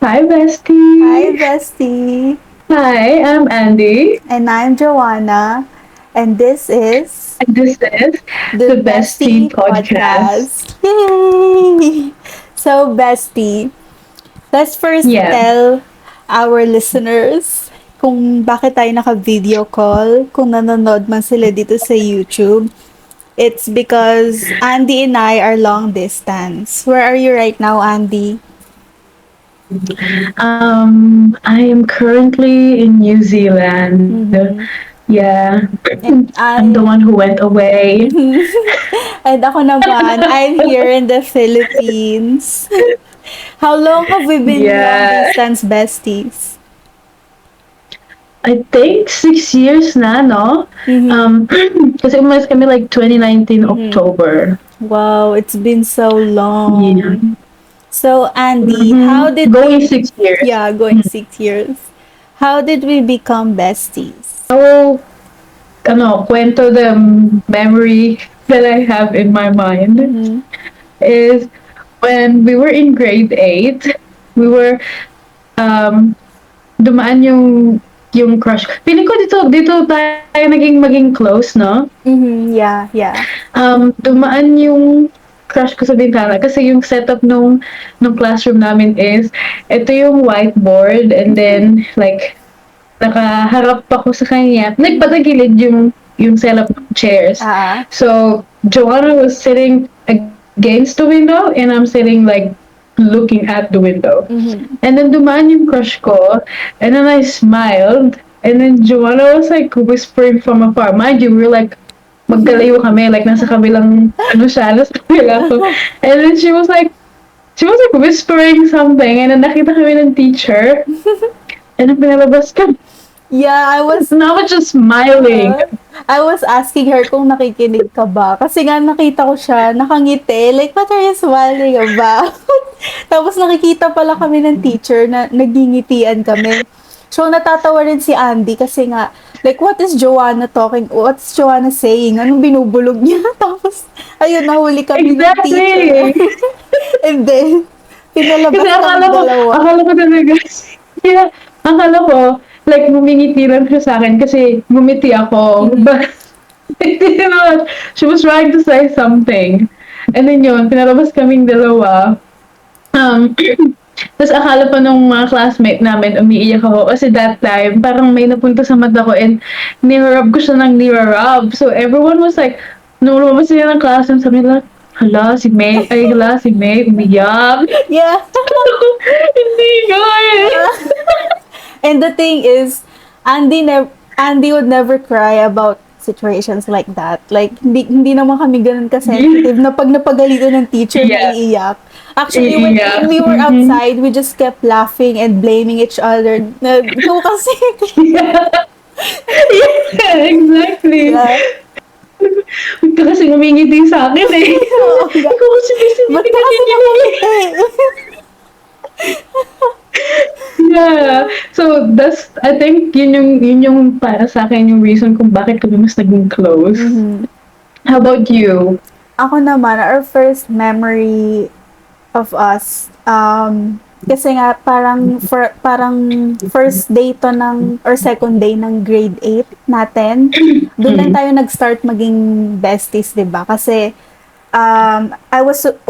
Hi, Hi, bestie. bestie. Hi, I'm Andy, And I'm Joanna. And this is and this is the the Bestie Bestie Podcast. Podcast. Yay! So, bestie, let's first Yeah. tell our listeners kung bakit tayo naka-video call, kung nanonood man sila dito sa YouTube. It's because Andy and I are long distance. Where are you right now, Andy? I am currently in New Zealand. Mm-hmm. Yeah. And I'm the I one who went away. And ako naman, I'm here in the Philippines. How long have we been long Yeah. distance besties? I think 6 years na, no? Mm-hmm. Kasi umalis kami like 2019 Mm-hmm. October. Wow, it's been so Yeah. long. So, Andy, how did Going we, 6 years. yeah, going 6 years. How did we become besties? I will kwento the memory that I have in my mind Mm-hmm. is when we were in grade 8, we were, um, dumaan yung crush. Feeling ko dito tayo maging close, no? Mm-hmm. Yeah, yeah. Dumaan yung crush ko sa bintana kasi yung setup nung classroom namin is ito yung whiteboard and then like nakaharap ako sa kanya. Nagpatagilid yung setup ng chairs. Ah. So, Joanna was sitting against the window and I'm sitting like looking at the window. Mm-hmm. And then dumaan yung crush ko and then I smiled and then Joanna was like whispering from afar. Mind you, we were like magkalayo kami, like nasa kabilang nasa kabila ko. And then she was like whispering something and then nakita kami ng teacher and then pinalabas kami. Yeah, And I was just smiling. I was asking her kung nakikinig ka ba. Kasi nga nakita ko siya, nakangiti. Like, what are you smiling about? Tapos nakikita pala kami ng teacher na nagingitian kami. So, natatawa rin si Andy kasi nga, like, what is Joanna talking? What's Joanna saying? Anong binubulog niya? Tapos, ayun, nahuli kami ng teacher. Exactly. And then, pinalabas Kasi kami dalawa. akala ko talaga, yeah, akala ko, like, ngumingiti lang siya sa akin kasi ngumiti ako. But, hindi naman. She was trying to say something. And then yun, pinalabas kaming dalawa. Um, Tapos akala pa nung mga classmate namin, umiiyak ako. Kasi that time, parang may napunta sa mata ko and nirarub ko siya ng nirarub. So everyone was like, nung lumabas sila ng classroom, sabi nila, hala, si May, umiyak. Yeah. Hindi ko eh. And the thing is, Andy would never cry about situations like that. Like, hindi naman kami ganun ka-sensitive na pag napagalitan ng teacher, Yeah. naiiyak. Actually, when Iiyak. we were outside, we just kept laughing and blaming each other. Na, ikaw kasi. Yeah, exactly. Yeah. Huwag ka kasi ngumingiti sa akin eh. Oo nga. Ikaw kasi Ba't ka kasi nakangiti? Yeah. So, I think yun yung para sa akin yung reason kung bakit kami mas naging close. How about you? Ako naman, our first memory of us, kasi nga parang first day to ng or second day ng grade 8 natin. Doon lang tayo nag-start maging besties, 'di ba? Kasi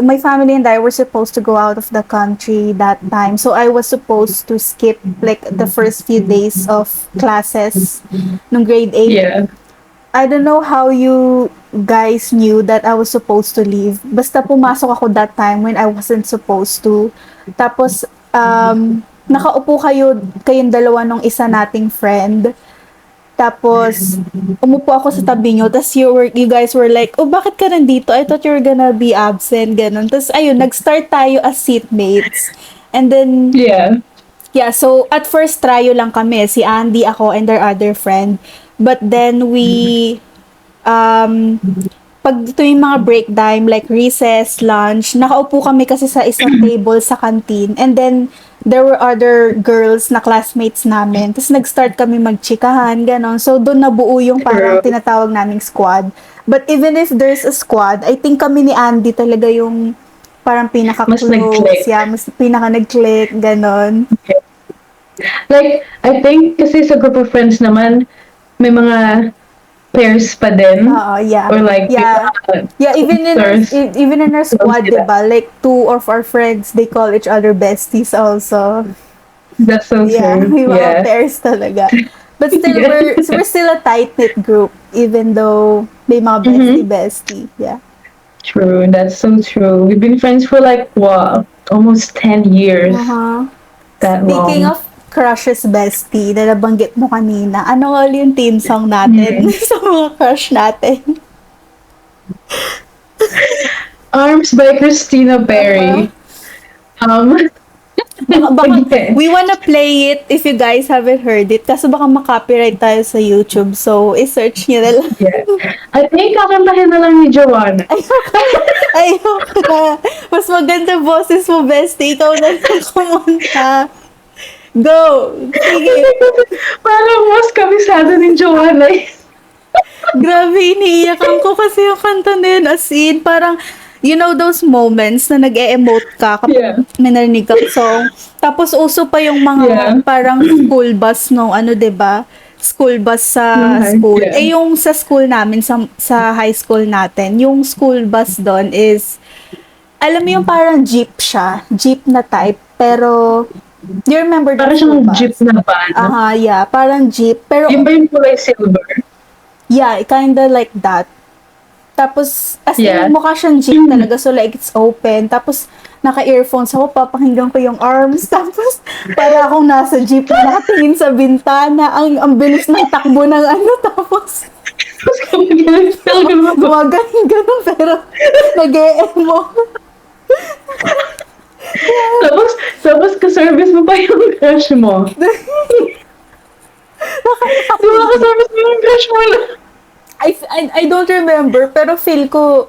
my family and I were supposed to go out of the country that time. So I was supposed to skip like the first few days of classes nung grade 8. Yeah. I don't know how you guys knew that I was supposed to leave. Basta pumasok ako that time when I wasn't supposed to. Tapos, nakaupo kayong dalawa nung isa nating friend. Tapos, umupo ako sa tabi nyo. Tapos you guys were like, oh, bakit ka nandito? I thought you were gonna be absent. Ganon. Tapos, ayun, nag-start tayo as seatmates. And then, Yeah. yeah, so at first tryo lang kami, si Andy, ako, and our other friend. But then pag ito yung mga break time, like recess, lunch, nakaupo kami kasi sa isang table sa canteen. And then, there were other girls na classmates namin. Tapos nag-start kami magchikahan, ganon. So, doon nabuo yung parang True. tinatawag naming squad. But even if there's a squad, I think kami ni Andy talaga yung parang Mas pinaka-close, nag-click. yeah, mas pinaka nag-click, ganon. Like, I think kasi sa group of friends naman, may mga pairs pa din. Oo, yeah. Or like, yung Yeah. mga Yeah, sisters. even in our Close squad, sila. 'di ba? Like two of our friends, they call each other besties also. That's so Yeah, true. may mga Yeah. pairs talaga. But still, Yeah. we're still a tight-knit group, even though may mga Mm-hmm. bestie. Yeah. True. That's so true. We've been friends for like, what? Almost 10 years. Uh-huh. That Speaking long. of crushes bestie, na nabanggit mo kanina, ano nga yung theme song natin Mm. sa mga crush natin? Arms by Christina Uh-huh. Perry. Um, Baka, again. we wanna play it if you guys haven't heard it kasi baka makopyright tayo sa YouTube. So, i-search nyo na lang. Yeah. I think kakantahin na lang ni Joanna. Ayoko na. Mas maganda boses mo, bestie. Ikaw na lang kumanta. Go! Sige. Parang mas kabisado ni Joanna. Grabe, iniiyakan ko kasi yung kanta na yun. As in, parang, you know those moments na nag-e-emote ka kapag Yeah. may narinig kang song. Tapos uso pa yung mga Yeah. parang school bus no, ano 'di ba? School bus sa Okay, school. yeah. Eh yung sa school namin, sa high school natin, yung school bus doon is, alam mo yung parang jeep siya. Jeep na type. Pero, do you remember the Parang school siyang bus? jeep na van. Aha, yeah. Parang jeep. Pero, Yung ba yung kulay silver? yeah, kinda like that. Tapos, as Yeah. in, mukha siyang jeep talaga. So, like, it's open. Tapos, naka-earphones ako, papakinggan ko yung arms. Tapos, para akong nasa jeep na nakatingin sa bintana. Ang bilis ng takbo ng ano. Tapos, Tapos kapag gumagaling ganun. Pero, nag-e-emo. tapos ka-service mo pa yung crush mo. Di ba ka-service mo yung crush mo na? I don't remember. Pero feel ko,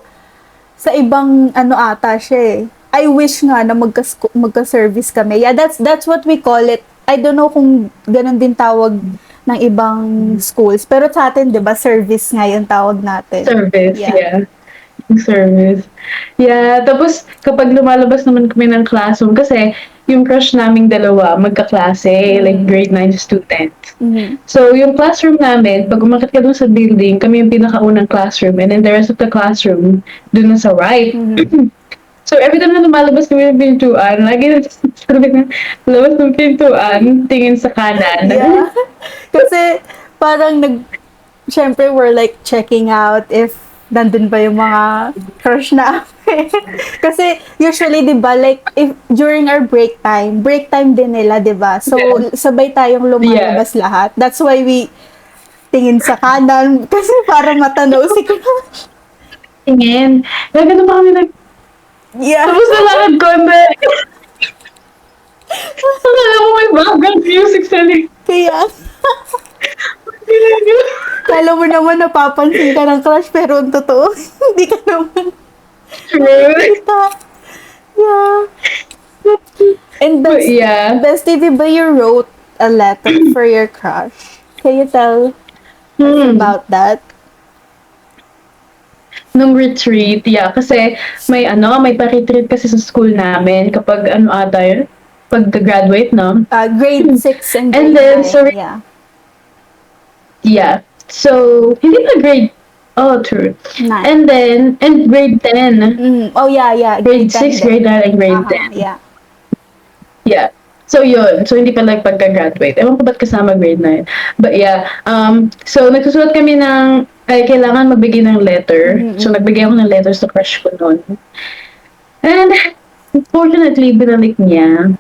sa ibang ano ata siya eh. I wish nga na magka-service kami. Yeah, that's what we call it. I don't know kung ganun din tawag ng ibang schools. Pero sa atin, di ba, service nga yung tawag natin. Service, Yeah. yeah. Yung service. Yeah, tapos kapag lumalabas naman kami ng classroom, kasi yung crush naming dalawa, magkaklase, like grade 9 student. Mhm. So, yung classroom namin, pag umakit ka dun sa building, kami yung pinakaunang classroom, and then the rest of the classroom, dun na sa right. So, every time na lumalabas kami ng pintuan, lagi na sabi na, labas ng pintuan, tingin sa kanan. Yeah. Kasi parang syempre we're like checking out if nandun ba yung mga crush na kasi usually 'di ba like if during our break time din nila 'di ba? So Yeah. sabay tayong lumalabas lahat. That's why we tingin sa kanan kasi para matanaw si crush. Tingin. Kaya ganun ba kami Yeah. tapos nalakad ko, and then, akala mo may background music sa likod. Kaya kala mo naman napapansin ka ng crush pero ang totoo hindi ka naman True. kita. Yeah. And But yeah. Bestie, di ba you wrote a letter for your crush? Can you tell about that? Nung retreat, yeah. Kasi may pa-retreat kasi sa school namin kapag ano ata yun, pag-graduate, no? Grade 6 and And grade then, 9. sorry. Yeah. Yeah. So, hindi pa grade, oh, true. 9. And grade 10. Oh, yeah. Grade 10 6, din. grade 9, and grade Aha, 10. yeah. Yeah. So, yun. So, hindi pa like pagka-graduate. Ewan ko ba't kasama grade 9. But yeah. So, nagsusulat kami kailangan magbigay ng letter. So, nagbigay ako ng letter sa crush ko noon. And, unfortunately, binalik niya.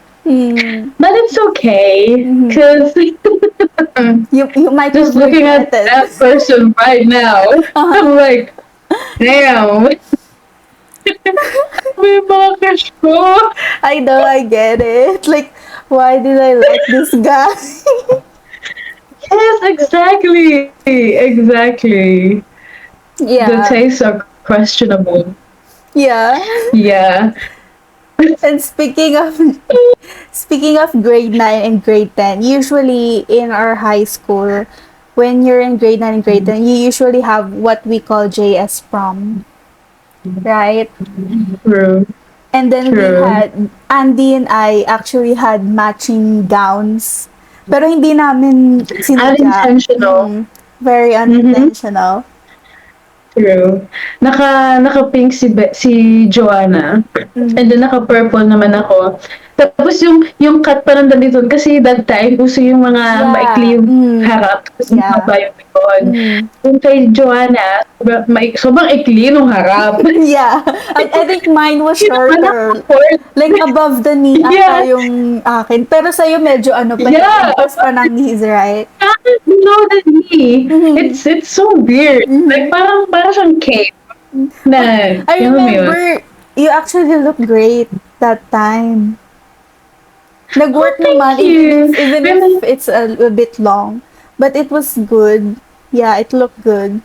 But it's okay. Because, You might just have looking at regretted. that person right now, I'm like, damn. May mga crush ko. I know, I get it. Like, why did I like this guy? Yes, exactly. Exactly. The Yeah. tastes are questionable. Yeah. Yeah. And speaking of grade 9 and grade 10, usually in our high school, when you're in grade 9 and grade 10, you usually have what we call JS prom. Right? True. And then True. Andy and I actually had matching gowns. Pero hindi namin sinadya. Unintentional. Very Mm-hmm. unintentional. True. Naka-pink si Joanna. And then Mhm. naka-purple naman ako. Tapos yung cut pa ng dito kasi that time uso yung mga maikli Yeah. yung harap tapos Yeah. mahaba yung likod. Mhm. Yung kay Joanna, sobrang ikli nung harap. Yeah. I think mine was Yun naman shorter. awkward. Like above the knee ata Yeah. yung akin. Pero sa'yo medyo ano pa, Yeah. lagpas pa ng knees, right? Below the knee. Mhm. It's so weird. Like Mhm. parang siyang cape na, I yun mo yun. remember you actually look great that time. Oh, Nag-work naman thank you. even if it's a bit long, but it was good. Yeah, it looked good.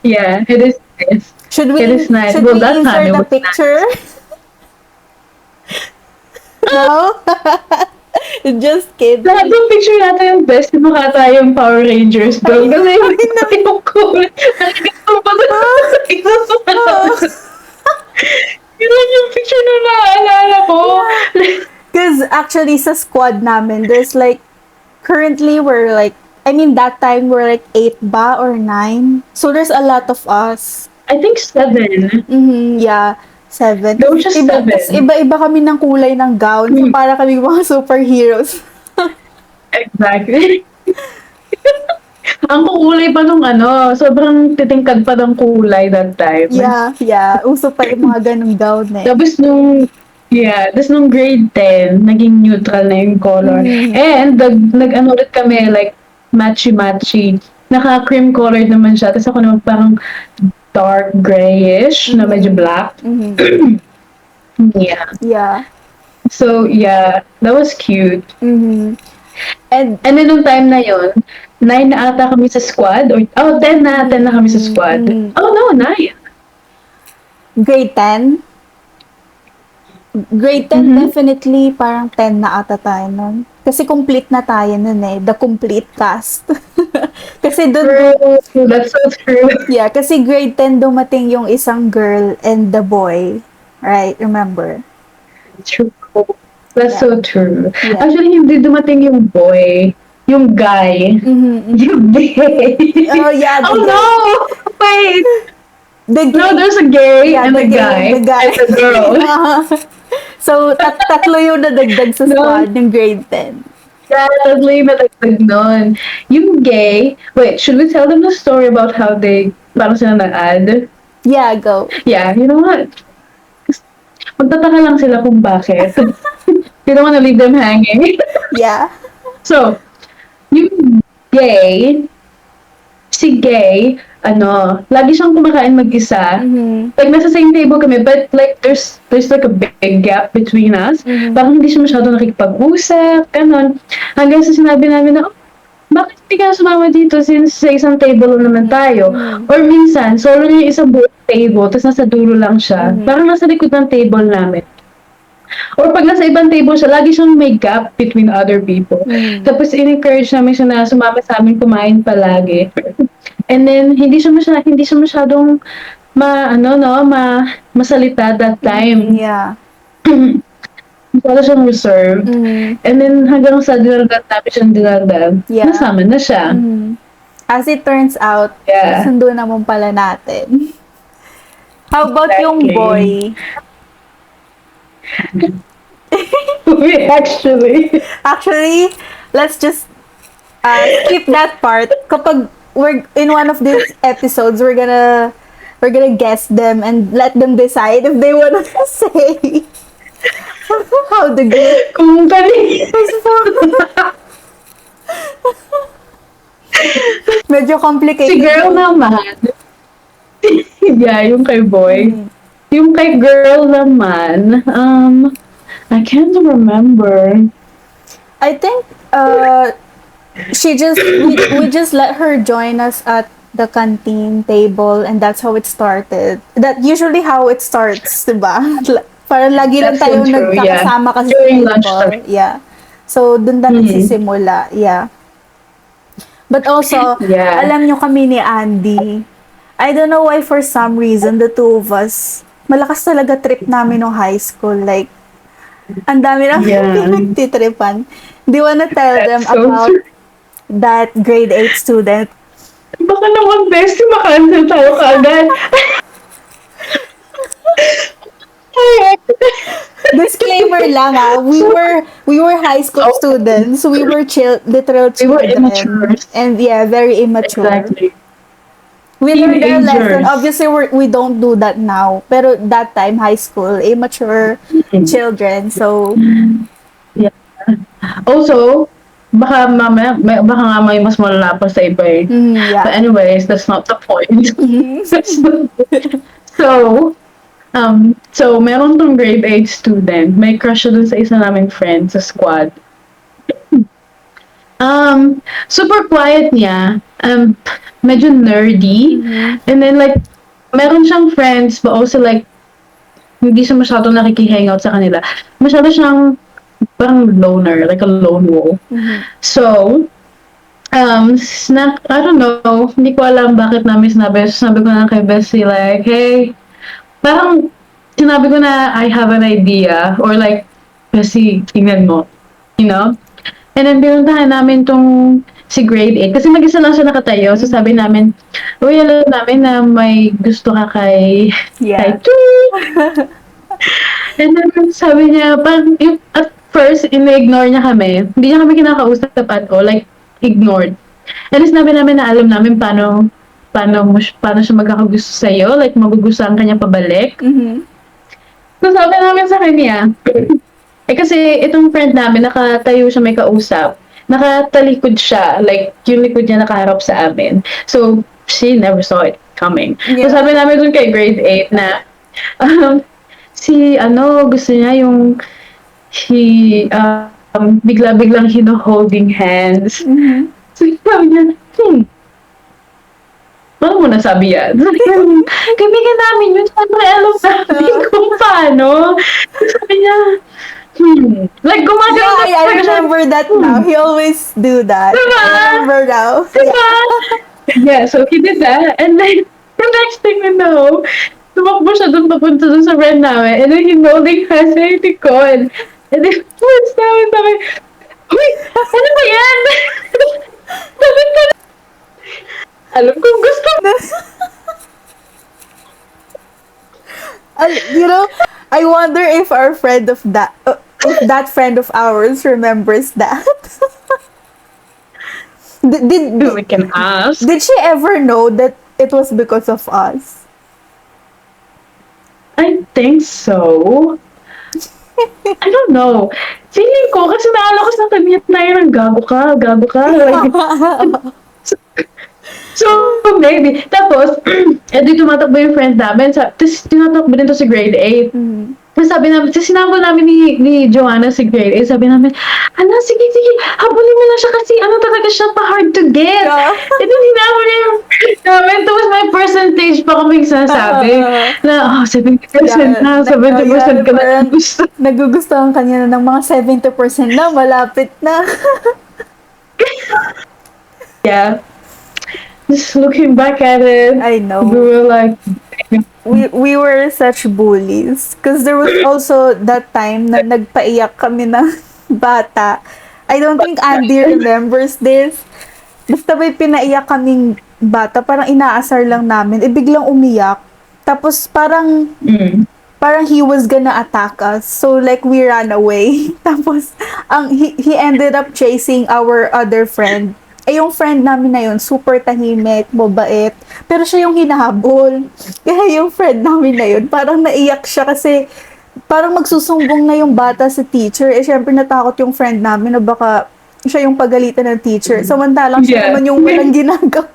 Yeah, it is nice. Should It we is nice. should Well, we that time insert it a was picture? nice. No? Just kidding. Lahat ng picture natin yung best mukha tayong Power Rangers doon. Kasi I know. yung cool. Nakikita pa doon. Yun lang yung picture na naaalala ko. Because actually sa squad namin, there's like, currently we're like, I mean that time we're like 8 ba or 9. So there's a lot of us. I think 7. Yeah. 7. There were just 7. Tas iba-iba kami ng kulay ng gown. So para kami mga superheroes. Exactly. Ang kukulay pa nung sobrang titingkad pa ng kulay that time. Yeah. Uso pa yung mga ganung gown eh. Tapos nung grade 10, naging neutral na yung color. And nag-ano ulit kami, like, matchy-matchy. Naka-cream colored naman siya. Tapos ako naman parang dark grayish na medyo black. Yeah. Yeah. So, yeah, that was cute. And And then nung time na yon 9 na ata kami sa squad. 10 na kami sa squad. Oh no, 9. grade 10? Grade 10 definitely parang 10 na ata tayo nun. Kasi complete na tayo nun eh. The complete cast. Kasi dun, True. That's so true. yeah, kasi grade 10 dumating yung isang girl and the boy. Right? Remember? True. That's so true. Yeah. Actually, hindi dumating yung boy. Yung guy. Yung gay. Oh, yeah. Oh no! Wait! No, there's a gay Yeah, and the a gay guy. and the guy. And a girl. So, tatlo yung nadagdag sa squad ng grade 10. Yeah, tatlo yung nadagdag nun. Yung gay, wait, should we tell them the story about how parang sila nag-add? Yeah, go. Yeah, you know what? Magtataka lang sila kung bakit. You don't wanna leave them hanging. Yeah. So, yung si gay, lagi siyang kumakain mag-isa. Like, nasa same table kami, but like, there's like a big gap between us. Parang hindi siya masyado nakikipag-usap, ganon. Hanggang sa sinabi namin na, bakit hindi ka sumama dito since sa isang table lang naman tayo? Or minsan, solo niya yung isang buong table, tapos nasa dulo lang siya. Parang nasa likod ng table namin. Or pag nasa ibang table siya, lagi siyang may gap between other people. Tapos in-encourage namin siya na sumama sa amin kumain palagi. And then, hindi siya masyadong masalita that time. Yeah. Wala siyang reserve. And then, hanggang sa dinaragdag namin siyang dinaragdag, Yeah. nasama na siya. As it turns out, Yeah. sundo naman pala natin. How about yung Exactly. boy? Actually, let's just skip that part. Kapag we're in one of these episodes, we're gonna guess them and let them decide if they wanna say how the girl Kung kani. medyo Si complicated. girl naman. Yeah, yung kay boy. Yung kay girl naman, I can't remember. I think we just let her join us at the canteen table and that's how it started. That usually how it starts, diba? Parang lagi lang That's so tayo true, nagkakasama kasi During sa lunchtime. table. Yeah. So, dun na nagsisimula. Yeah. But also, Yeah. alam nyo kami ni Andy, I don't know why for some reason the two of us, malakas talaga trip namin nung high school. Like, ang dami namin Yeah. pinagtitripan. Do you wanna tell them That's so about true. that grade 8 student? Baka naman, bestie, makancel tayo kaagad. Disclaimer lang we were high school Oh. students. We were literal We were children. immature. And yeah, very immature. Exactly. We learned our lesson. Teenagers. Obviously, we don't do that now. Pero that time, high school, immature children. So, Also, baka mamaya, baka nga may mas malala pa sa iba eh. But yeah. anyways, that's not the point. So, so meron tong grade 8 student. May crush siya dun sa isa naming friend sa squad. Super quiet niya. Medyo nerdy. And then like, meron siyang friends but also like, hindi siya masyado nakiki-hangout sa kanila. Masyado siyang parang loner, like a lone wolf. So, I don't know, hindi ko alam bakit namin sinabi ko na kay Bessie like, hey, parang sinabi ko na I have an idea or like, Bessie, tingnan mo, you know? And then pinuntahan namin tong si grade 8 kasi mag-isa lang siya nakatayo. So sabi namin, uy, alam namin na may gusto ka kay Yeah. Chu. And then sabi niya, parang at first, ina-ignore niya kami. Hindi niya kami kinakausap at all, like, ignored. And then sinabi namin na alam namin paano siya magkakagusto sa'yo, like, magugustuhan ka niya pabalik. So sabi namin sa kanya, kasi itong friend namin, nakatayo siya may kausap. Nakatalikod siya, like, yung likod niya nakaharap sa amin. So, she never saw it coming. Yeah. So sabi namin dun kay grade 8 na, gusto niya yung bigla-biglang holding hands. So, sabi niya, paano mo nasabi yan? Kaibigan namin yun, siyempre alam namin kung paano. Sabi niya, like, gumagano Yeah, I remember that now. He always do that. Diba? I remember now. Diba? Yeah, so he did that, and then, the next thing we know, tumakbo siya dun papunta dun sa friend namin, and then holding hands sa likod. And then, once namin sabi, uy, ano ba yan? Sabi ko, alam kong gusto mo. You know, I wonder if our friend if that friend of ours remembers that. We can ask. Did she ever know that it was because of us? I think so. I don't know. Feeling ko, kasi naalala ko sa kanya na yun, gago ka. Like, so, maybe. Tapos, di tumatakbo yung friend namin. Tapos, tinatakbo din to si grade 8. Tapos sabi namin, sinabol namin ni Joanna si grade 8. Sabi namin, sige, habulin mo na siya kasi talaga siya pa-hard to get. Yeah. And then, hinabol niya yung friend namin. Tapos, may percentage pa kaming sinasabi. Na, 70% na, 70% ka na gusto. Nagugustuhan ka niya ng mga 70% na, malapit na. Yeah. Just looking back at it, I know. we were like, We were such bullies. Because there was also that time na nagpaiyak kami ng bata. I don't think Andy remembers this. Basta may pinaiyak kaming bata, parang inaasar lang namin. Biglang umiyak. Tapos parang he was gonna attack us. So like we ran away. Tapos he ended up chasing our other friend. Yung friend namin na yun, super tahimik, mabait. Pero siya yung hinahabol. Kaya yung friend namin na yun, parang naiyak siya kasi parang magsusumbong na yung bata sa teacher. Syempre natakot yung friend namin na baka siya yung pagalitan ng teacher. Samantalang siya naman yung walang ginagawa.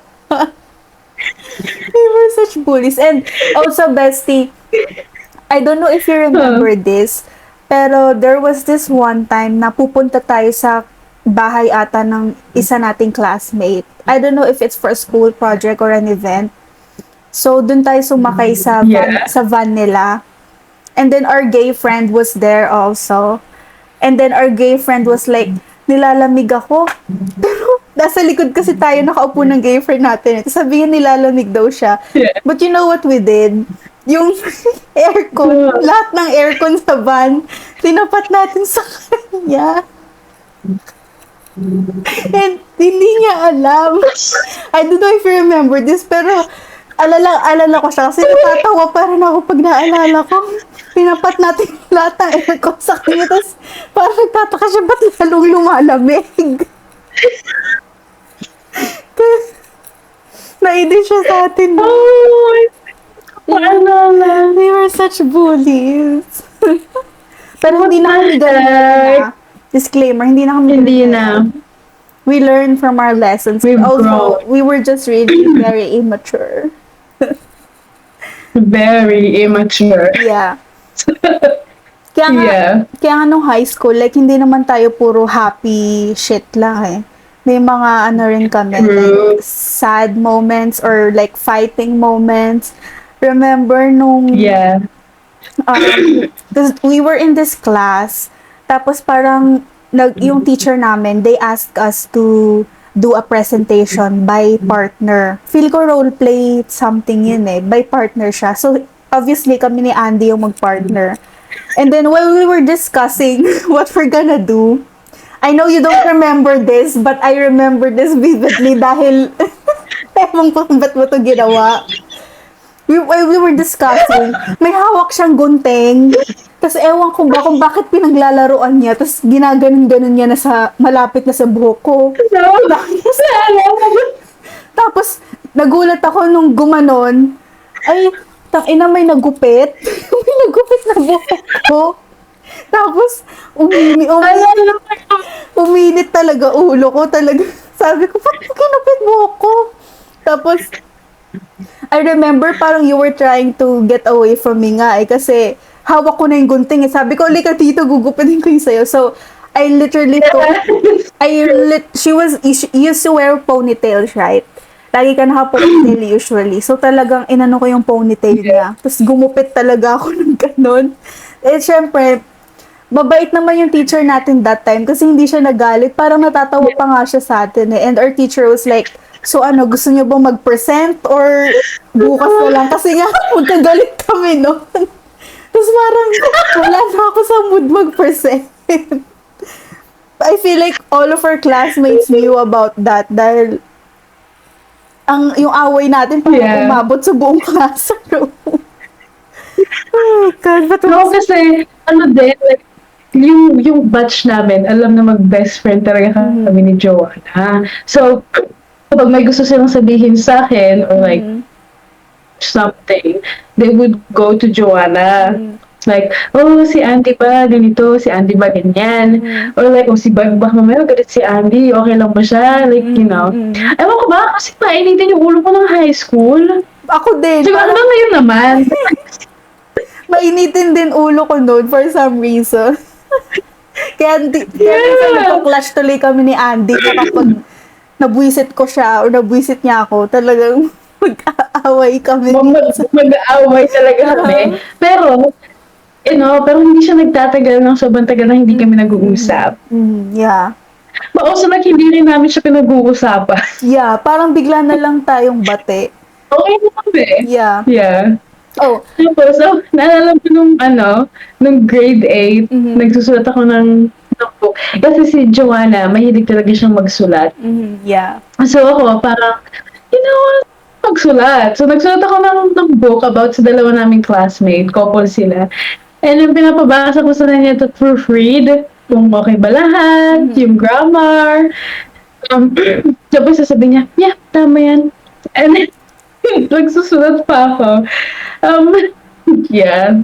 We were such bullies. And also, bestie, I don't know if you remember this, pero there was this one time na pupunta tayo sa bahay ata ng isa nating classmate. I don't know if it's for a school project or an event. So, dun tayo sumakay sa van nila. And then our gay friend was there also. And then our gay friend was like, nilalamig ako. Pero, nasa likod kasi tayo nakaupo ng gay friend natin. Sabi niya nilalamig daw siya. Yeah. But you know what we did? Yung aircon, lahat ng aircon sa van, tinapat natin sa kanya. And hindi niya alam. I don't know if you remember this, pero alala ko siya kasi natatawa pa rin ako pag naalala ko. Pinapat natin lahat ng aircon sa kanya, tapos parang nagtataka siya, ba't lalong lumalamig? Nainis siya sa atin. Oh, maalala. We were such bullies. Pero hindi na kami ganun na. Disclaimer, hindi na kami Hindi ganun. na. We learned from our lessons. We've Also, grown. we were just really very immature. Very immature. Yeah. Kaya nga, Yeah. kaya nga nung high school, like, hindi naman tayo puro happy shit lang eh. May mga ano rin kami, like, sad moments or like fighting moments. Remember nung, Yeah. because we were in this class, tapos parang, yung teacher namin, they asked us to do a presentation by partner. Feel ko role play something yun eh, by partner siya. So, obviously, kami ni Andy yung mag-partner. And then, while we were discussing what we're gonna do, I know you don't remember this, but I remember this vividly dahil, ewan ko kung ba't mo ito ginawa. While we were discussing, may hawak siyang gunting, tapos ewan ko ba kung bakit pinaglalaroan niya, tapos ginaganon-ganon niya na sa, malapit na sa buhok ko. Tapos, nagulat ako nung gumanon, ay, tangina may nagupit. May nagupit na buhok ko. Tapos, uminit talaga ulo ko. Talaga, sabi ko, bakit kinupit buhok ko? Tapos, I remember parang you were trying to get away from me nga eh. Kasi, hawak ko na yung gunting eh. Sabi ko, lika dito, gugupitin ko yung sayo. So, I literally told, she used to wear ponytails, right? Lagi ka naka-ponytail usually. So, talagang inano ko yung ponytail niya. Tapos, gumupit talaga ako ng ganun. Eh, syempre, mabait naman yung teacher natin that time kasi hindi siya nagalit. Parang natatawa pa nga siya sa atin eh. And our teacher was like, so ano, gusto niyo bang mag-present or bukas na lang? Kasi nga, magkagalit kami noon. Tapos parang, wala na ako sa mood mag-present. I feel like all of our classmates knew about that dahil yung away natin parang umabot sa buong classroom. Oh God, but No, kasi, ano din, like, yung batch namin, alam na mag-best friend talaga kami ni Joanna. So, pag may gusto silang sabihin sa akin, or like, something, they would go to Joanna. Like, oh, si Andy ba ganito, si Andy ba ganyan? Or like, oh, si Bag ba mamaya galit si Andy, okay lang ba siya? Like, you know. Ewan ko ba, kasi painitin yung ulo ko ng high school. Ako din. Siguro hanggang ngayon naman. Mainitin din ulo ko noon for some reason. Kaya nagpa-clash tuloy kami ni Andy na kapag nabwisit ko siya or nabwisit niya ako, talagang mag-aaway kami. Mag-aaway talaga kami. Pero, pero hindi siya nagtatagal ng sobrang tagal na hindi kami nag-uusap. Yeah. Also, hindi rin namin siya pinag-uusapan. Yeah, parang bigla na lang tayong bate. Okay na kami. Yeah. Yeah. Oh. Tapos, naalala ko nung grade 8, nagsusulat ako ng book. Kasi si Joanna, mahilig talaga siyang magsulat. Yeah. So ako, parang, magsulat. So nagsulat ako ng book about sa dalawa naming classmate, couple sila. And yung pinapabasa ko sa kanya to proofread, kung okay ba lahat, yung grammar. Tapos sasabihin niya, yeah, tama yan. And then, nagsusulat pa ako. Yeah.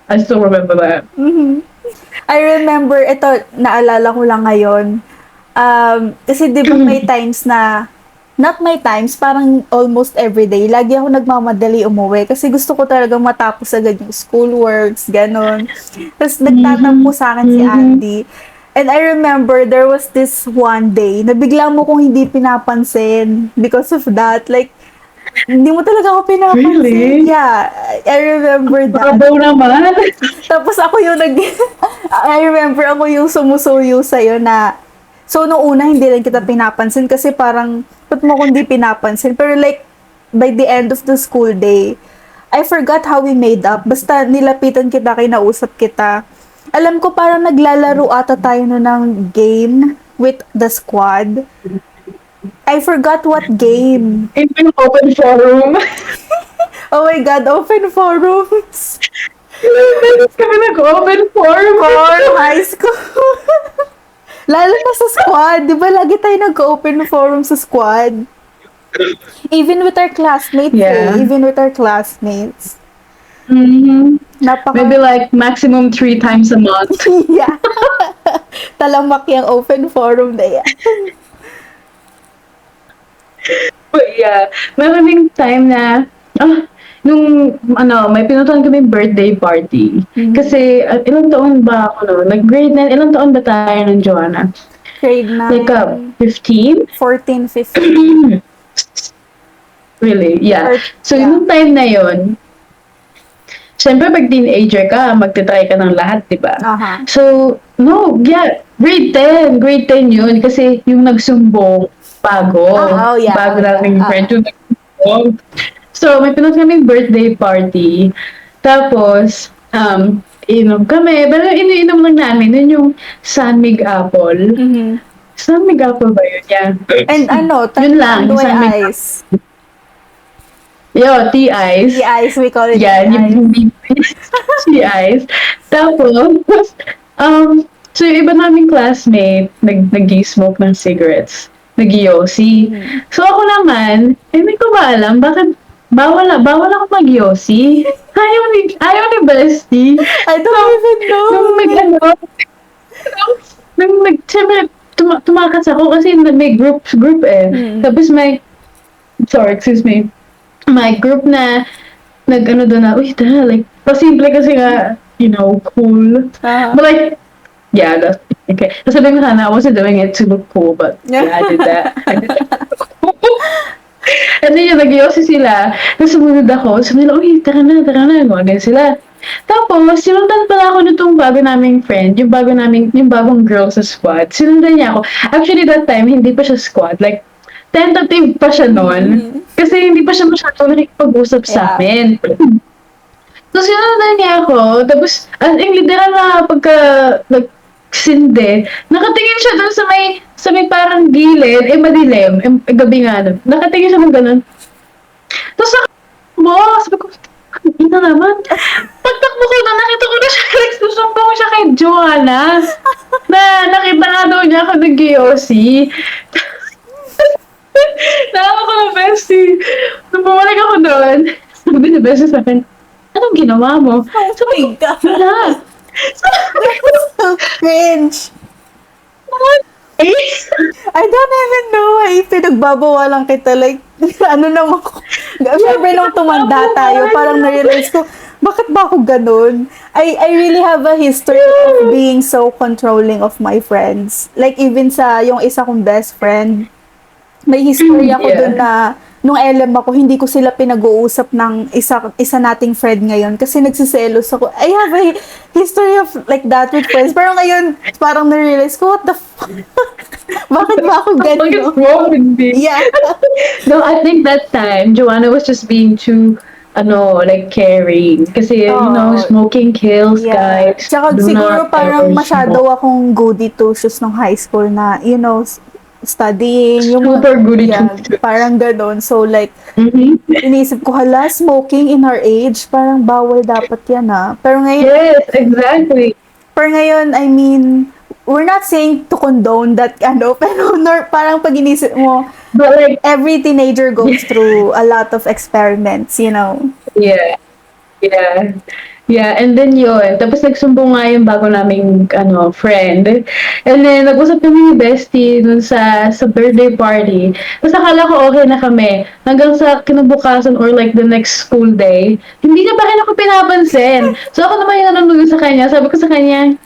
I still remember that. I remember, ito, naalala ko lang ngayon. Kasi di ba may times na, not my times, parang almost everyday, lagi ako nagmamadali umuwi kasi gusto ko talagang matapos agad yung schoolworks, ganon. Tapos nagtatampo sa akin si Andy. And I remember there was this one day na bigla mo kong hindi pinapansin because of that. Like, hindi mo talaga ako pinapansin. Really? Yeah, I remember that. Babaw naman. Tapos ako yung I remember ako yung sumusuyo sa'yo na, so nung una hindi rin kita pinapansin kasi parang, ba't mo kung di pinapansin? Pero like, by the end of the school day, I forgot how we made up. Basta nilapitan kita, kinausap kita. Alam ko parang naglalaro ata tayo no ng game with the squad. I forgot what game. In an open forum. Oh my God, open forums. Kami nag-open forum. Or high school. Lalo na sa squad. Di ba lagi tayo nag-open forum sa squad? Even with our classmates Yeah. Even with our classmates. Mhm. Napaka... Maybe like maximum 3 times a month. Yeah. Talamak yung open forum na yan. But yeah, meron ding time na, nung, may pinuntahan kami birthday party. Kasi, ilang taon ba ako noon? Grade 9, ilang taon ba tayo ng Joanna? Grade 9. Like, 15? 14, 15. Really? Yeah. So, Yeah. yung time na yon, syempre pag teenager ka, magte-try ka ng lahat, di ba? Aha. So, no, yeah, grade 10 yun. Kasi yung nagsumbong, bago. Oh, yeah. Bago Oh, namin yeah. friend yung nagsumbong. So, may pinunta kaming birthday party. Tapos, inom kami. Pero iniinom lang namin, yun yung San Mig Apple. Mhm. San Mig Apple ba yun? Yeah. And ano, Yun lang, Tanduay San Mig- Ice. Yo, tea ice. The ice, we call it Yeah, the ice. yung tea ice. Tapos, so yung iba naming classmate, nag-smoke ng cigarettes. Nag-yosi. So ako naman, hindi ko ba alam, bakit bawal ako mag-yosi? Ayaw ni Bestie. I don't even know. Siyempre, tumakas ako kasi may group Tapos excuse me, may group na doon na, uy, like, pasimple kasi nga, cool. Ah. But like, yeah, that's okay. Sabi ko sana, I wasn't doing it to look cool, but yeah, I did that. And then yung nag-yosi sila, tapos sumunod ako, sabi nila, uy, tara na, gumagan sila. Tapos, sinundan pala ako nitong bago naming friend, yung bagong girl sa squad. Sinundan niya ako. Actually, that time, hindi pa siya squad. Like, tentative pa siya noon. Kasi hindi pa siya masyadong nakikipag-usap sa amin. So, sinundan niya ako. Tapos, as in, literal na pagka, sinde, nakatingin siya doon sa may parang gilid, madilim, gabi nga, nakatingin siya ng ganun. Tapos, sabi ko, ina naman. Pagtakbo ko na, nakita ko na siya, nagsusumbong siya kay Joanna, na nakita nga daw niya ako nag-GOC. Nalaman ko na, Bestie. Nung bumalik ako doon, sabi ni Bestie sa akin, anong ginawa mo? Oh my God. Wala. So cringe. I don't even know why pinagbabawalan kita. Like, ano naman ko. Siyempre nung tumanda tayo, parang na-realize ko, bakit ba ako ganun? I really have a history of being so controlling of my friends. Like, even sa yung isa kong best friend, may history ako Yeah. dun na nung LM ako, hindi ko sila pinag-uusap ng isa nating friend ngayon kasi nagsiselos ako. I have a history of like that with friends. Pero ngayon, parang na-realize ko, what the fuck? Bakit ba ako What is ganun? wrong with me? Yeah. No, I think that time, Joanna was just being too, like, caring. Kasi, smoking kills, Yeah. guys. Tsaka Do siguro not parang ever masyado smoke. akong goody two-shoes nung high school na, studying. Super goody Yeah, two-shoes. parang ganon. So like, Mhm. inisip ko, hala, smoking in our age, parang bawal dapat yan Pero ngayon, Yes, exactly. I mean, we're not saying to condone that, pero parang pag inisip mo, But like, every teenager goes through a lot of experiments, yeah. Yeah. Yeah, and then yun. Tapos nagsumbong nga yung bago naming friend. And then nag-usap kami ni Bestie dun sa birthday party. Tapos akala ko okay na kami. Hanggang sa kinabukasan or like the next school day, hindi niya pa rin ako pinapansin. So ako naman yung nanonood sa kanya. Sabi ko sa kanya,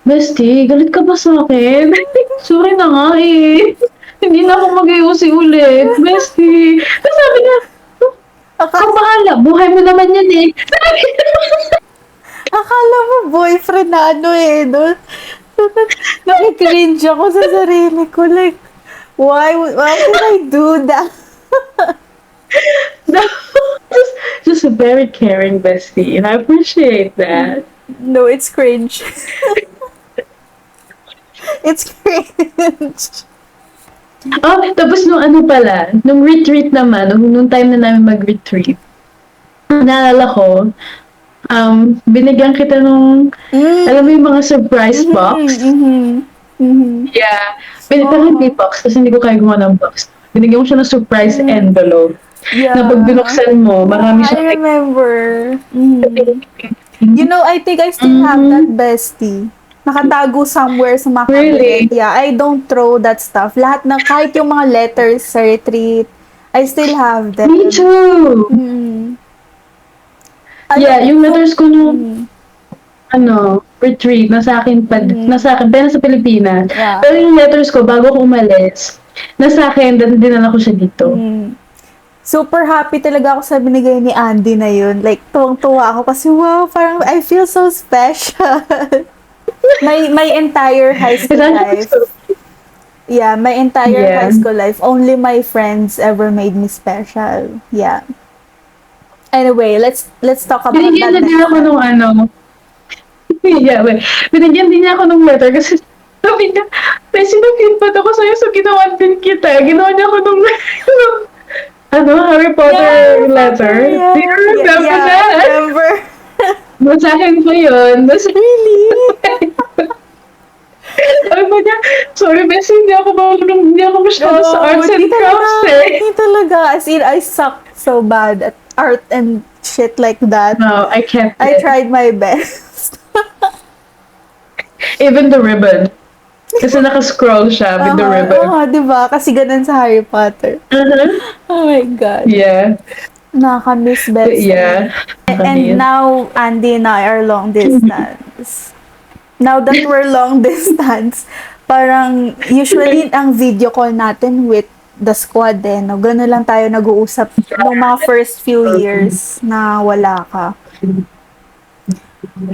Bestie, galit ka ba sa akin? Sorry na nga eh. Hindi na ako mag-iusi ulit. Bestie. Tapos sabi niya, ako bahala, buhay mo naman yan eh. Akala mo boyfriend na Nakikringe ako sa sarili ko. Like, why would I do that? just just a very caring bestie, and I appreciate that. No, it's cringe. It's cringe. Oh, tapos nung ano pala, nung retreat naman, nung time na namin mag-retreat, naalala ko, binigyan kita nung, alam mo yung mga surprise box? Yeah. Parang may box, kasi hindi ko kaya gumawa ng box. Binigyan ko siya ng surprise envelope. Yeah. Na pag binuksan mo, marami I siyang remember. You know, I think I still have that bestie. Nakatago somewhere sa mga Really? cabinet. Yeah, I don't throw that stuff. Lahat ng, kahit yung mga letters sa retreat, I still have them. Me too! Yeah, yung letters ko nung retreat, nasa akin pa, pero sa Pilipinas. Yeah. Pero yung letters ko, bago ko umalis, nasa akin, dinala ko siya dito. Super happy talaga ako sa binigay ni Andy na yun. Like, tuwang-tuwa ako kasi, wow, parang I feel so special. my entire high school life. Yeah, my entire high school life, only my friends ever made me special. Yeah. Anyway, let's talk about Binigyan that na din next ako time. nung binigyan din niya ako nung letter kasi sabi niya, may sinugin pa ako sa'yo, so ginawan din kita. Ginawa niya ako nung Harry Potter letter. Yeah, Do you remember that? I remember. Basahin ko yun. Really? Sabi mo niya, sorry, Bessie, hindi ako masyado sa arts and crafts eh. Hindi talaga. As in, I suck so bad at art and shit like that. No, I kept I it. tried my best. Even the ribbon. Kasi naka-scroll siya with the ribbon. Diba? Kasi ganun sa Harry Potter. Oh my God. Yeah. Nakaka-miss But best. yeah. And now, Andy and I are long distance. Now that we're long distance, parang usually ang video call natin with the squad no? Gano'n lang tayo nag-uusap nung mga first few years na wala ka.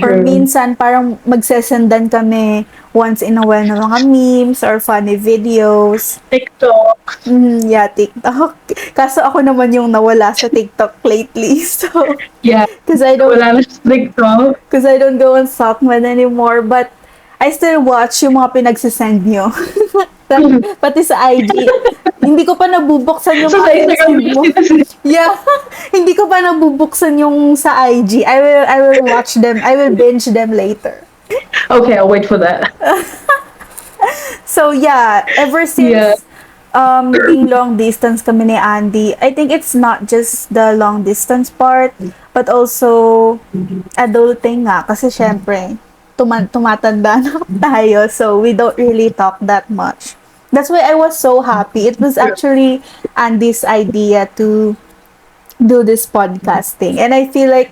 Or minsan, parang magsesendan kami once in a while na mga memes or funny videos. TikTok. Yeah, TikTok. Kaso ako naman yung nawala sa TikTok lately. So, Yeah. because I don't Wala na sa TikTok. Because I don't go on Stockman anymore, but I still watch yung mga pinagsisend nyo. Pati sa IG. Hindi ko pa nabubuksan yung So, sa Instagram, mo. Yeah. Hindi ko pa nabubuksan yung sa IG. I will watch them. I will binge them later. Okay, I'll wait for that. So yeah, ever since being long distance kami ni Andy, I think it's not just the long distance part, but also adulting nga. Kasi syempre, tumatanda na tayo, so we don't really talk that much. That's why I was so happy. It was actually Andy's idea to do this podcasting. And I feel like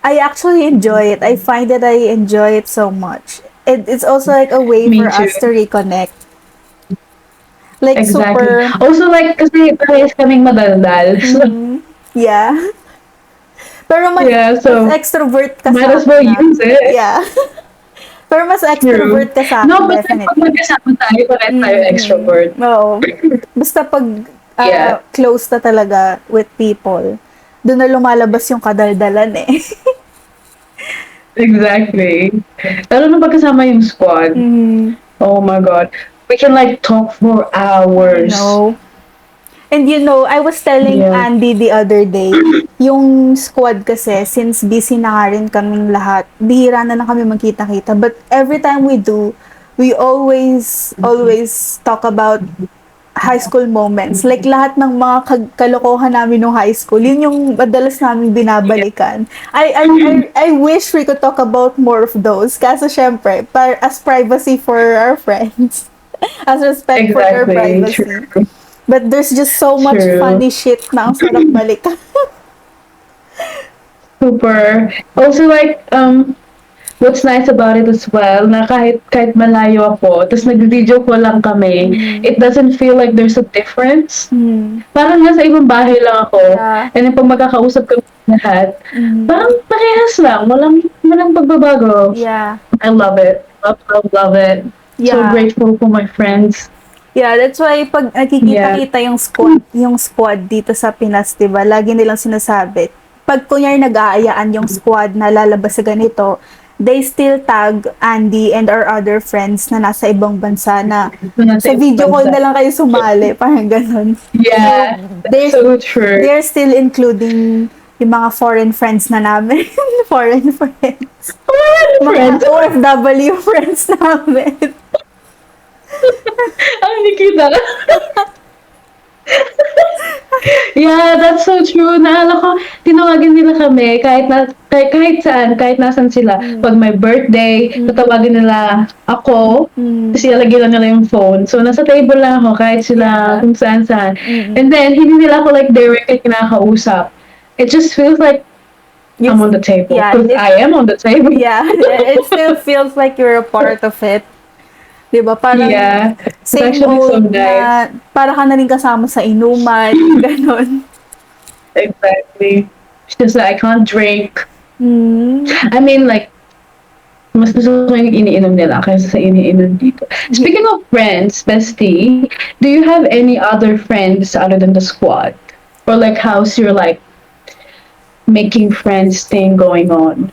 I actually enjoy it. I find that I enjoy it so much. It's also like a way Me for us too. to reconnect. Like Exactly. super, Also, like, kasi parehas kaming madaldal. So, yeah. Pero mas, Yeah, so, mas extrovert ka might sa as well akin, ah. use it. Yeah. Pero mas extrovert ka sa akin, No, but like, pag definitely. magkasama tayo, parehas tayo extrovert. Oo. Basta pag Yeah. close na talaga with people, doon na lumalabas yung kadaldalan eh. Exactly. Lalo na pagkasama yung squad. Oh my God. We can like talk for hours. No. And I was telling Yeah. Andy the other day, yung squad kasi, since busy na nga rin kaming lahat, bihira na lang kami magkita-kita. But every time we do, we always talk about high school moments. Like lahat ng mga kalokohan namin nung high school, yun yung madalas namin binabalikan. I wish we could talk about more of those. Kaso syempre, as privacy for our friends. As respect for their privacy. True. But there's just so much True. funny shit na ang sarap balikan. Super. Also like, what's nice about it as well, na kahit malayo ako, tapos nag-video call lang kami, it doesn't feel like there's a difference. Parang nasa ibang bahay lang ako. Yeah. And then pag magkakausap kami lahat, parang parehas lang. Walang pagbabago. Yeah. I love it. Love it. So Yeah. grateful for my friends. Yeah, that's why pag nakikita-kita yung squad dito sa Pinas, 'di ba? Lagi nilang sinasabi, pag kunyari nag-aayaan yung squad na lalabas sa ganito, they still tag Andy and our other friends na nasa ibang bansa na sa video call na lang kayo sumali, parang ganun. Yeah, They're, that's so true. they're still including yung mga foreign friends na namin. Foreign friends. Mga Friends, OFW friends namin. ang nikita. Yeah, that's so true. Naalala ko, tinawagan nila kami kahit saan, kahit nasan sila. Pag may birthday, tatawagan nila ako, kasi ilalagay lang nila yung phone. So, nasa table lang ako, kahit sila kung saan-saan. And then, hindi nila ako like directly kinakausap. It just feels like I'm on the table. Yeah, Because I am on the table. Yeah, it still feels like you're a part of it. Diba? Parang Yeah. It's same actually so old nice. na para ka na rin kasama sa inuman, ganon. Exactly. It's just that I can't drink. Mm. I mean, like, mas gusto ko yung iniinom nila kaysa sa iniinom dito. Speaking of friends, bestie, do you have any other friends other than the squad? Or like, how's your like making friends thing going on?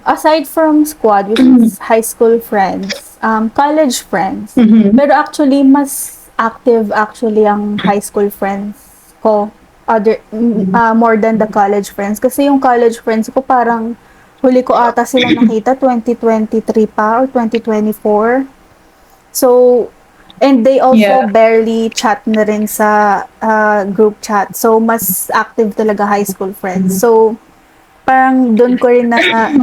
Aside from squad, which is high school friends, college friends, Mhm. pero actually, mas active actually ang high school friends ko more than the college friends. Kasi yung college friends ko parang huli ko ata sila nakita 2023 pa or 2024. So, and they also Yeah. barely chat na rin sa group chat. So, mas active talaga high school friends. So, parang doon ko rin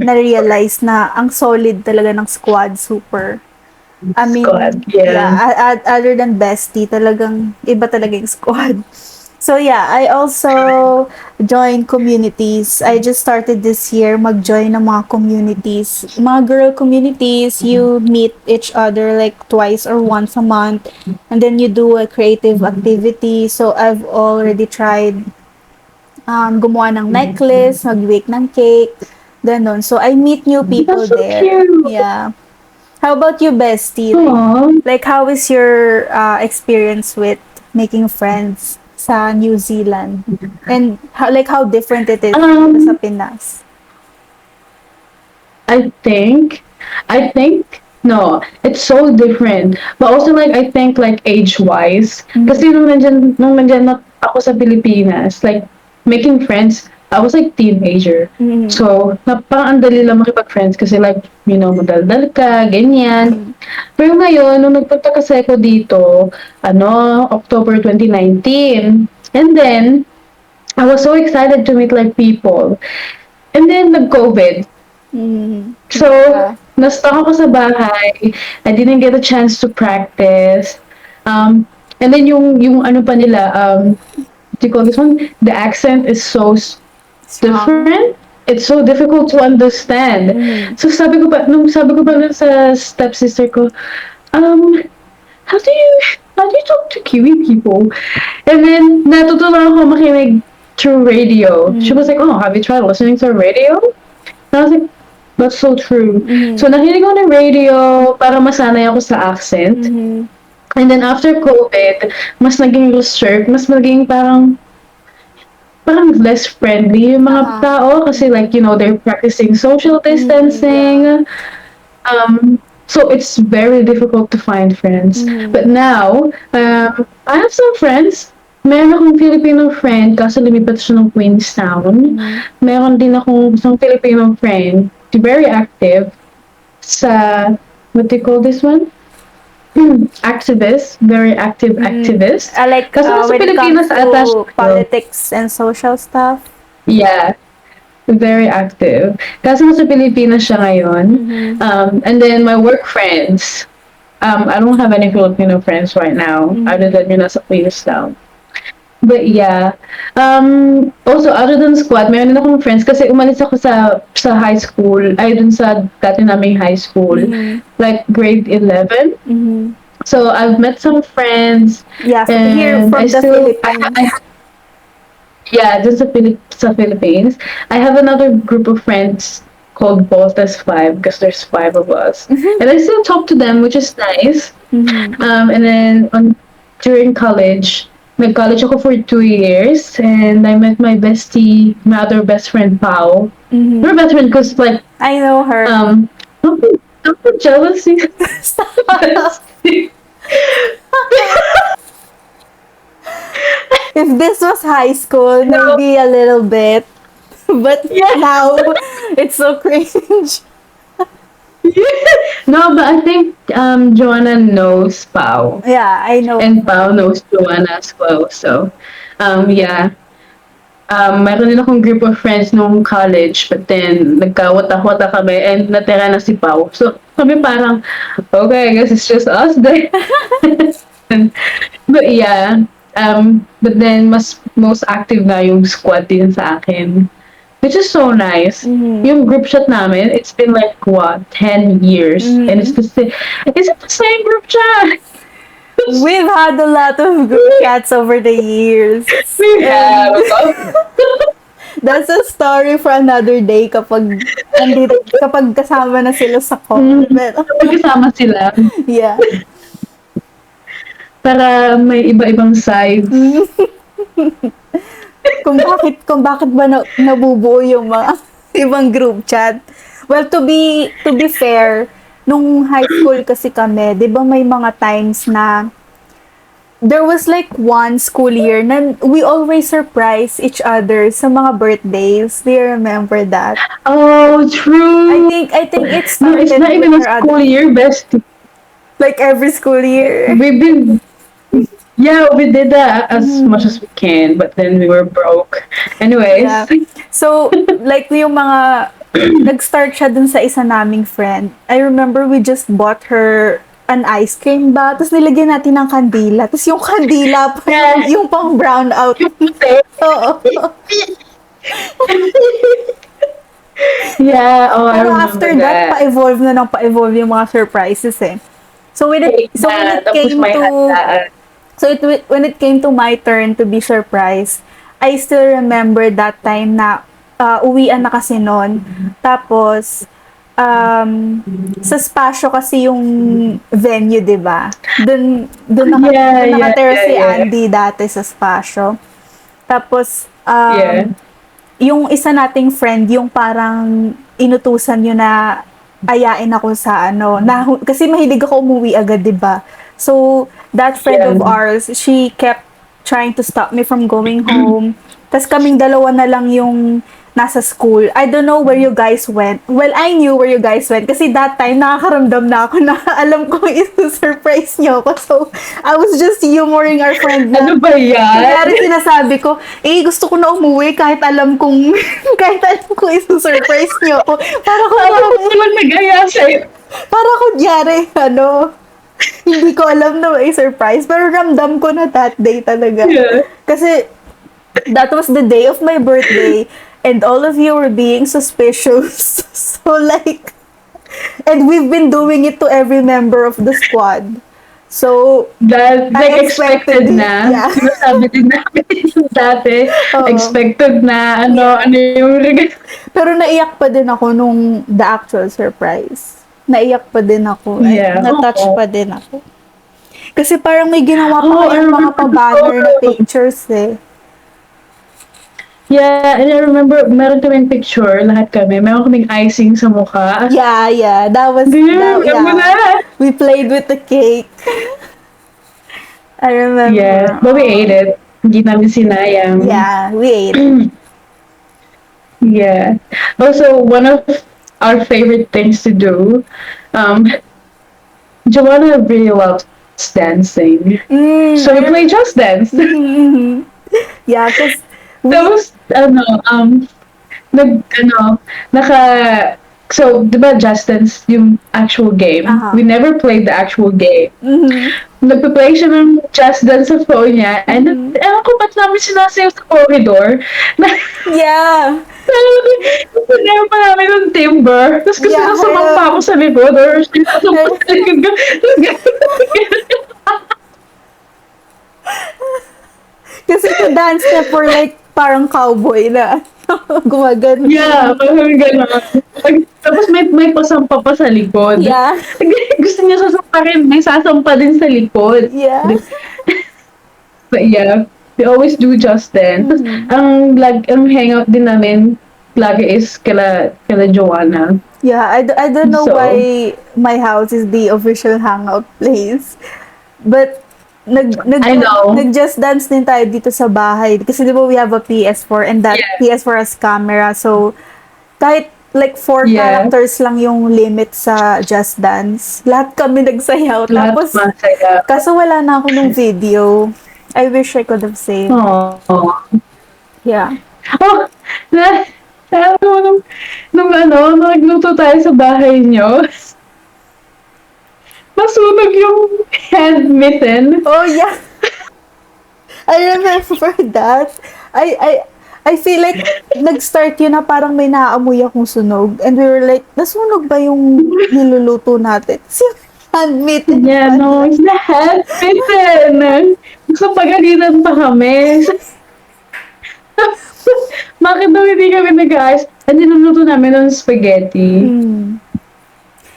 na-realize na ang solid talaga ng squad, super. I mean, Squad, yeah. other than bestie, talagang iba talaga yung squad. So yeah, I also joined communities. I just started this year mag-join ng mga communities. Mga girl communities, you meet each other like twice or once a month. And then you do a creative activity. So I've already tried gumawa ng necklace, mag-bake ng cake, ganun. So, I meet new people That's so there. cute. Yeah. How about you, bestie? Aww. Like, how is your experience with making friends sa New Zealand? And how different it is sa Pinas? I think, no, it's so different. But also like, I think like age-wise. Kasi nung nandyan na ako sa Pilipinas, like, making friends, I was like teenager. So, parang ang dali lang makipag-friends kasi like, madaldal ka, ganyan. Pero ngayon, nung nagpunta kasi ako dito, October 2019. And then, I was so excited to meet like people. And then, nag-COVID. So, na-stuck ako sa bahay. I didn't get a chance to practice. And then yung ano pa nila, what do you call this one? The accent is so different. It's so difficult to understand. So sabi ko pa dun sa stepsister ko, how do you talk to Kiwi people? And then natutunan ako makinig through radio. She was like, oh, have you tried listening to radio? And I was like, that's so true. So nakinig ako ng radio para masanay ako sa accent. And then after COVID, mas naging reserved, mas naging parang less friendly yung mga tao kasi like, they're practicing social distancing. So it's very difficult to find friends. But now, I have some friends. Meron akong Filipino friend, kaso lumipat siya ng Queenstown. Meron din akong isang Filipino friend, very active sa, what do you call this one? Activist, very active activist. Like, Kasi nasa when it Pilipinas comes attached to politics and social stuff? Yeah, very active. Kasi nasa Pilipinas siya ngayon. And then my work friends, I don't have any Filipino friends right now, other than yung nasa Queenstown. But yeah, also other than squad, meron din akong friends kasi umalis ako sa high school, ay dun sa dati naming high school, like grade 11. So I've met some friends. Yeah, and here from I the still, Philippines. yeah, just sa Philippines. I have another group of friends called Voltas 5 because there's 5 of us. And I still talk to them, which is nice. And then during college, nag-college ako for 2 years, and I met my bestie, my other best friend, Pao. Mhm. Her best friend, cause like, I know her. don't be jealous. Stop. If this was high school, No. maybe a little bit. But Yeah. now, it's so cringe. No, but I think Joanna knows Pao, Yeah, I know. and Pao knows Joanna as well. So, yeah. Meron din akong group of friends nung college, but then nagkawata-wata kami and natira na si Pao. So, kami parang, okay, I guess it's just us there. But yeah, but then most active na yung squad din sa akin. Which is so nice. Mhm. Yung group chat namin, it's been like, what, 10 years? Mhm. And it's the same, is it the same group chat? We've had a lot of group chats over the years. We have. That's a story for another day kapag kasama na sila sa call. Pero, Magkasama sila. yeah. Para may iba-ibang sides. Kung bakit ba nabubuo yung mga ibang group chat. Well, to be fair, nung high school kasi kami, 'di ba may mga times na there was like one school year na we always surprise each other sa mga birthdays. Do you remember that? Oh, true. I think it No, started it's not even with a our school year, bestie. like every school year. We've been, yeah, we did that as much as we can, but then we were broke. Anyways, Yeah. So, like yung mga nag-start siya dun sa isa naming friend. I remember we just bought her an ice cream ba? Tapos nilagyan natin ng kandila. Tapos yung kandila pa yung pang brown out. Oo. yeah, oh, I Pero remember after that, pa-evolve na ng pa-evolve yung mga surprises eh. So when it Tapos came may to handaan. when it came to my turn to be surprised, I still remember that time na uwian na kasi noon. Tapos sa Spasio kasi yung venue, 'di ba? Doon nakatira si Andy dati sa Spasio. Tapos Yeah. yung isa nating friend, yung parang inutusan yun na ayain ako sa kasi mahilig ako umuwi agad, 'di ba? So, that friend of ours, she kept trying to stop me from going home. Tas kaming dalawa na lang yung nasa school. I don't know where you guys went. Well, I knew where you guys went kasi that time nakakaramdam na ako na alam ko surprise niyo ako. So, I was just humoring our friend na. Ano ba yan? Kaya sinasabi ko, gusto ko na umuwi kahit alam kong surprise niyo ako. Ako naman nag-aya sa'yo. Para kunyari, hindi ko alam na may surprise. Pero ramdam ko na that day talaga. Yeah. Kasi, that was the day of my birthday. And all of you were being suspicious. So like, and we've been doing it to every member of the squad. So, That, I like, expected expected it, na. yeah. Sinasabi din namin dati. Oo. Expected na, ano yung regalo. pero naiyak pa din ako nung the actual surprise. Naiyak pa din ako. Yeah. Na-touch Oo. pa din ako. Kasi parang may ginawa pa Oh, I kayong mga remember pa-banner na before. pictures eh. Yeah, and I remember, meron kaming picture, lahat kami. Meron kaming icing sa mukha. Yeah. That was, Yeah, that, alam mo na. We played with the cake. I remember. Yeah, but we ate it. Hindi namin sinayang. Yeah, we ate it. Yeah. Also, one of our favorite things to do, Joanna really loves dancing. So we play Just Dance. Yeah, because Tapos, so, di ba Just Dance yung actual game? Aha. We never played the actual game. Nagpa-play siya ng Just Dance sa phone niya, and ewan ko ba't namin sinasayaw sa corridor. yeah. Sinayaw pa namin ng timber. Tapos kasi Yeah. nasamang pa ako sa likod, or sinasamang sa likod ko. Kasi to dance na for like parang cowboy na gumagano. Yeah, parang gano'n. Tapos may pasampa pa sa likod. Yeah. Gusto niya sasamparin, may sasampa din sa likod. Yeah. But yeah, we always do Just Dance. Tas Mhm. ang hangout din namin lagi is kila Joanna. Yeah, I don't know So, why my house is the official hangout place. But I know. nag-just dance din tayo dito sa bahay. Kasi di ba we have a PS4 and that Yeah, PS4 has camera. So, kahit like four yeah. characters lang yung limit sa Just Dance. Lahat kami nagsayaw. Lahat Tapos, masaya. kaso wala na ako nung video. I wish I could have saved. Oh. Yeah. Oh, na, alam mo, nung nagluto tayo sa bahay niyo, nasunog yung hand mitten. Oh, yeah. I remember that. I I I feel like nag-start yun na parang may naaamoy akong sunog. And we were like, nasunog ba yung niluluto natin? Si handmade Yeah, no, it's the hand mitten. So, pagalitan pa kami. Bakit daw hindi kami nag-ayos? Ang niluluto namin ng spaghetti. Mm.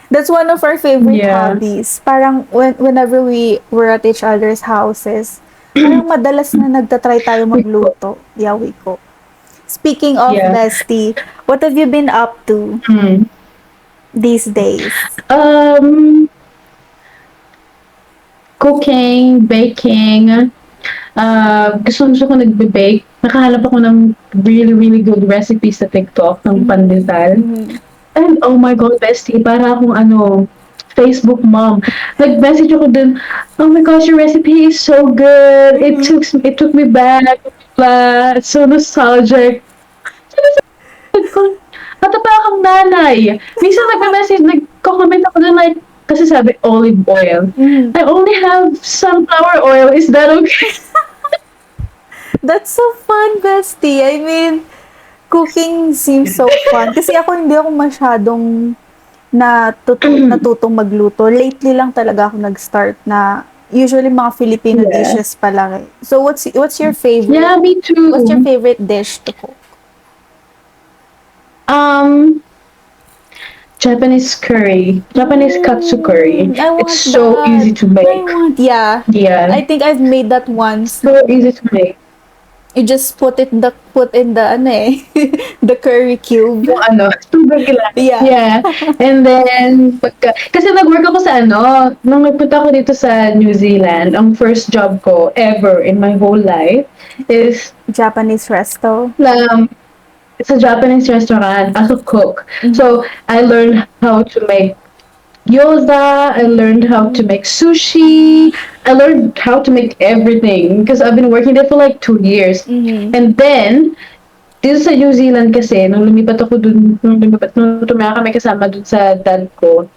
That's one of our favorite Yeah. hobbies. Parang whenever we were at each other's houses, parang madalas na nagtatry tayo magluto. Yawi ko. Speaking of Yeah. bestie, what have you been up to Hmm. these days? Cooking, baking. Gusto ko nagbe-bake. Nakahanap ako ng really, really good recipes sa TikTok ng pandesal. Mhm. And oh my God, bestie, para akong Facebook mom. Nag-message ako dun, oh my gosh, your recipe is so good. It took me back. Blah. It's so nostalgic. Sabi ko, bata pa akong nanay. Minsan nag-message, nag-comment ako dun like, kasi sabi olive oil. Mhm. I only have sunflower oil. Is that okay? That's so fun, bestie. I mean, cooking seems so fun. Kasi hindi ako masyadong natutong magluto. Lately lang talaga ako nag-start na usually mga Filipino Yeah. dishes pa lang eh. So what's your favorite? Yeah, me too. What's your favorite dish to cook? Um, Japanese curry. Japanese katsu curry. I want It's so that. easy to I make. want, yeah. Yeah. I think I've made that once. So easy to make. You just put in the the curry cube. Yung tubig lang. Yeah. Yeah. And then, kasi nag-work ako sa nung nagpunta ako dito sa New Zealand, ang first job ko ever in my whole life is, Japanese resto. it's a Japanese restaurant as a cook. So, I learned how to make gyoza, I learned how to make sushi, I learned how to make everything because I've been working there for like 2 years. Mhm. And then, dito sa New Zealand kasi, nung tumira kami kasama dun sa dad ko,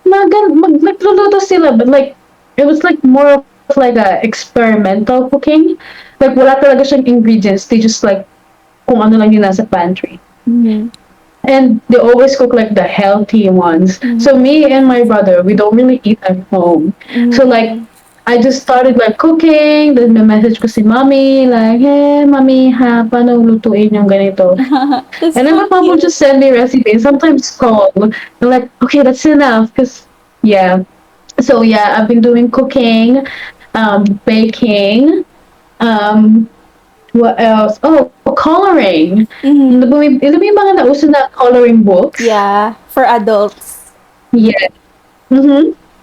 nagluluto sila, but like, it was like more of like a experimental cooking. Like, wala talaga siyang ingredients, they just like, kung ano lang yung nasa pantry. Mhm. And they always cook like the healthy ones. So me and my brother, we don't really eat at home. So like, I just started like cooking, then may message ko si mommy, like, hey, mommy, paano lutuin yung ganito? That's And then so my mom will cute. just send me recipes, sometimes call. I'm like, okay, that's enough, cause yeah. So yeah, I've been doing cooking, baking, what else? Oh, coloring. Mhm. Ito yung mga nauso na coloring books. Yeah, for adults. Yeah.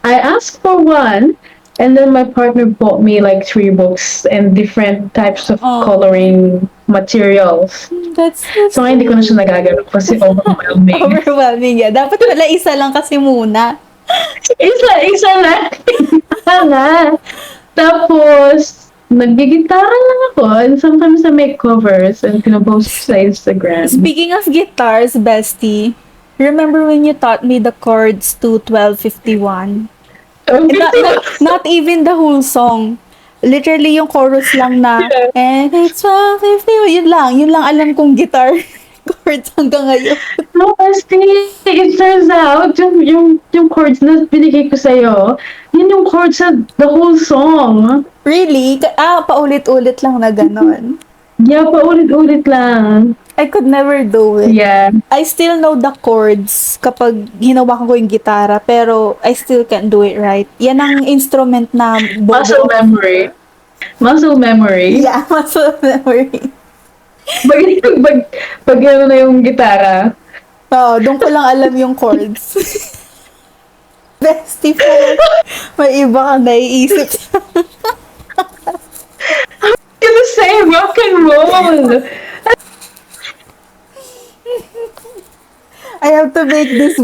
I asked for one, and then my partner bought me like 3 books and different types of Oh. coloring materials. That's So ngayon hindi ko na siya nagagano kasi overwhelming. overwhelming. Yeah. Dapat wala isa lang kasi muna. Isa lang. Isa nga. Tapos, naggigitara lang ako and sometimes I make covers and pinapost sa Instagram. Speaking of guitars, bestie, remember when you taught me the chords to 1251? Not even the whole song. Literally yung chorus lang na, and it's 1251. Yun lang alam kong guitar chords hanggang ngayon. No, kasi it turns out, yung chords na binigay ko sa'yo, yun yung chords sa the whole song. Really? Paulit-ulit lang na ganon. Yeah, paulit-ulit lang. I could never do it. Yeah. I still know the chords kapag hinawakan ko yung gitara, pero I still can't do it right. Yan ang instrument na Muscle memory. Muscle memory. Yeah, muscle memory. Pag, pag, pag ano na yung gitara, Oo, doon ko lang alam yung chords. Bestie po, may iba kang naiisip. gonna say rock and roll. I have to make this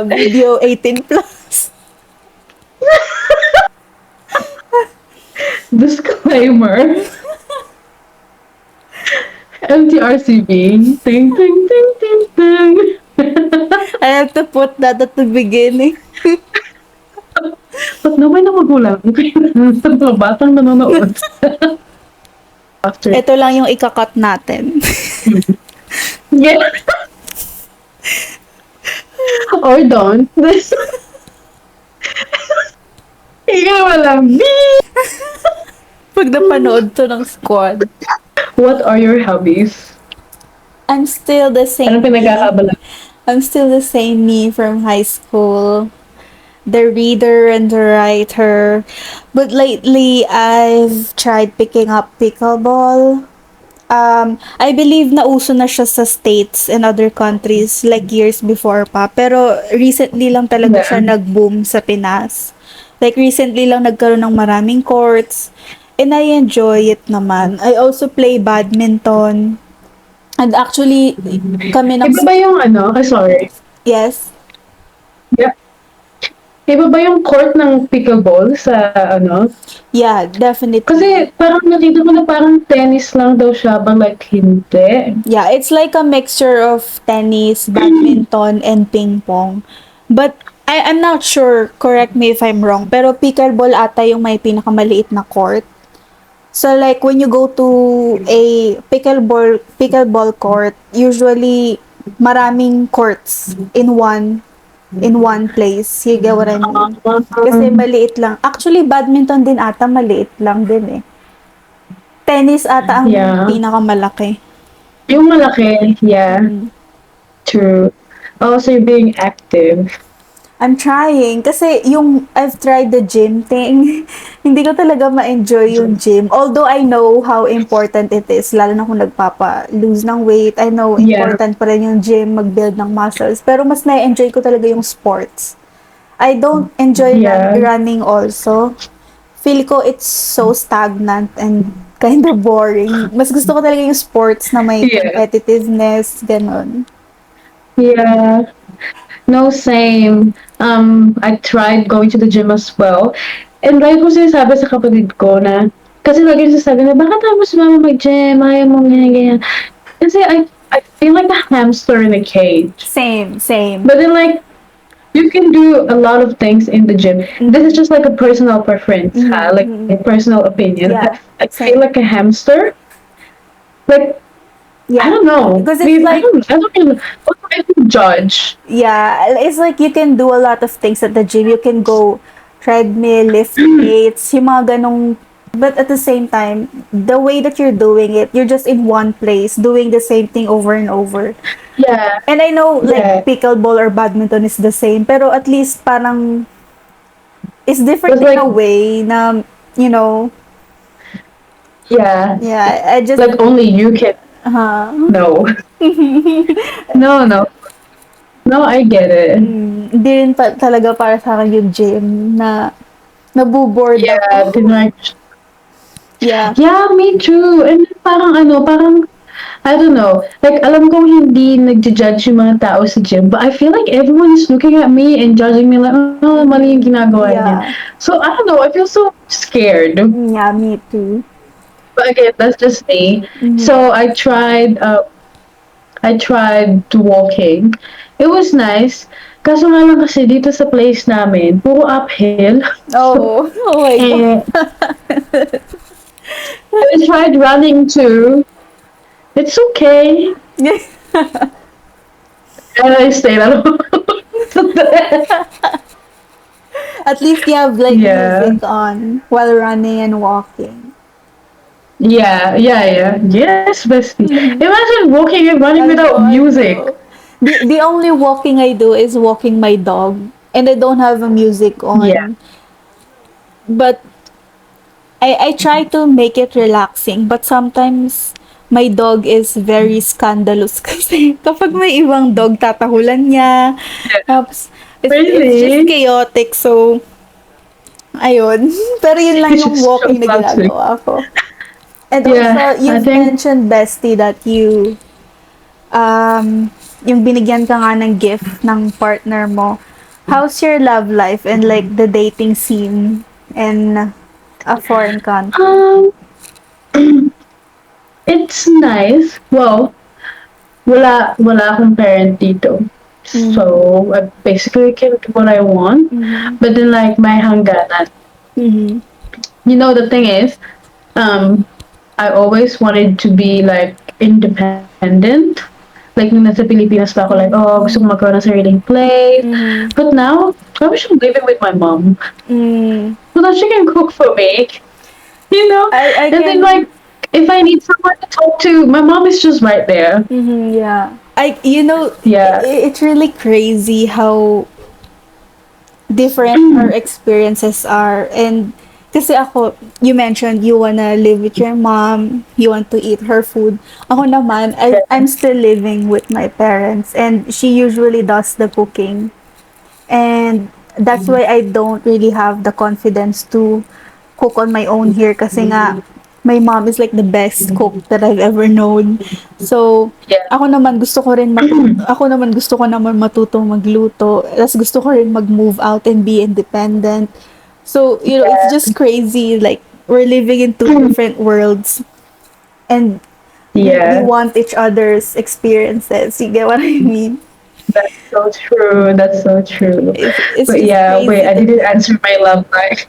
video 18 plus. Disclaimer. MTRCB. Ting, ting, ting, ting, ting. I have to put that at the beginning. Ba't naman na magulang? Sa mga batang nanonood. After. Ito lang yung ikakat natin. Yeah. Or don't. Ikaw walang beep. Pag napanood to ng squad. What are your hobbies? I'm still the same Anong me. pinagkakabala? I'm still the same me from high school. The reader and the writer. But lately, I've tried picking up pickleball. I believe nauso na siya sa States and other countries like years before pa. Pero recently lang talaga Yeah. siya nag-boom sa Pinas. Like recently lang nagkaroon ng maraming courts. And I enjoy it naman. I also play badminton. And actually, kami ng... Iba ba yung ano? Sorry. Yes. Yeah. Iba ba yung court ng pickleball sa ano? Yeah, definitely. Kasi parang nakita ko na parang tennis lang daw siya, bang like hindi. Yeah, it's like a mixture of tennis, badminton, and ping pong. But I'm not sure, correct me if I'm wrong, pero pickleball ata yung may pinakamaliit na court. So like when you go to a pickleball court, usually maraming courts in one place. You get what I mean? Kasi maliit lang. Actually, badminton din ata maliit lang din eh. Tennis ata ang Yeah. pinakamalaki. Yung malaki, yeah, Mm. true. Also, you're being active. I'm trying. Kasi yung I've tried the gym thing, hindi ko talaga ma-enjoy yung gym. Although I know how important it is, lalo na kung nagpapa-lose ng weight. I know Yeah. important pa rin yung gym, mag-build ng muscles. Pero mas na-enjoy ko talaga yung sports. I don't enjoy Yeah. running also. Feel ko it's so stagnant and kind of boring. Mas gusto ko talaga yung sports na may Yeah. competitiveness, ganun. Yeah. No, same. I tried going to the gym as well. And like ko sinasabi sa kapatid ko na, kasi lagi sinasabi na, bakit tayo mas mama mag-gym? Ayaw mo ganyan, ganyan. Kasi I feel like a hamster in a cage. Same. But then like, you can do a lot of things in the gym. This is just like a personal preference, ha? Like a personal opinion. Yeah, I same. feel like a hamster. Like, I Yeah. don't know. Because I it's mean, like, I don't even, what do I even judge? yeah, it's like you can do a lot of things at the gym. You can go treadmill, lift weights, yung mga ganong, but at the same time, the way that you're doing it, you're just in one place, doing the same thing over and over. Yeah. And I know, Yeah. like, pickleball or badminton is the same, pero at least parang, it's different But in a like- way na, you know, Yeah. yeah, I just, Like only you can know. No. No, I get it. hindi rin talaga para sa akin yung gym na nabuboard Yeah, ako. then like, Yeah. yeah, me too. And parang I don't know. Like, alam kong hindi nagja-judge yung mga tao sa gym, but I feel like everyone is looking at me and judging me like, oh, mali yung ginagawa niya. Yeah. So, I don't know. I feel so scared. Yeah, me too. But again, that's just me. So I tried to walking. It was nice. Kaso nga lang kasi dito sa place namin, puro uphill. Oh, oh my God. I tried running too. It's okay. And I stayed at home. At least you have like Yeah. music on while running and walking. Yeah. Yes, bestie. Imagine walking and running without I music. know. The only walking I do is walking my dog, and I don't have a music on. Yeah. But I try to make it relaxing, but sometimes my dog is very scandalous kasi kapag may ibang dog, tatahulan niya. Tapos, it's just Really? chaotic. So, ayun. Pero yun lang It's yung just so walking na toxic. ginagawa ko. And Yeah, also, I you've think mentioned, Bestie, that yung binigyan ka nga ng gift ng partner mo. How's your love life and like the dating scene in a foreign country? um it's nice. Well, wala akong parent dito. Mm-hmm. So I basically can do what I want. Mm-hmm. But then like my hangganan. Mm-hmm. The thing is, um I always wanted to be like independent. Like nung nasa Pilipinas pa ako like, oh, gusto ko magkaroon ng sariling place. Mm-hmm. But now, I wish I'm living with my mom. Mm. So that she can cook for me. You know? I And then can. like if I need someone to talk to, my mom is just right there. Mm-hmm, yeah. Yeah. It's really crazy how different our experiences are. And kasi ako, you mentioned you wanna live with your mom, you want to eat her food. Ako naman, I'm still living with my parents and she usually does the cooking. And that's why I don't really have the confidence to cook on my own here kasi nga my mom is like the best cook that I've ever known. So, Yeah. ako naman gusto ko naman matutong magluto. Tapos gusto ko rin mag-move out and be independent. So, it's Yeah. just crazy. Like, we're living in two different worlds. And we Yeah. want each other's experiences. You get what I mean? That's so true. That's so true. It's But just yeah, wait, crazy I to didn't me. answer my love life.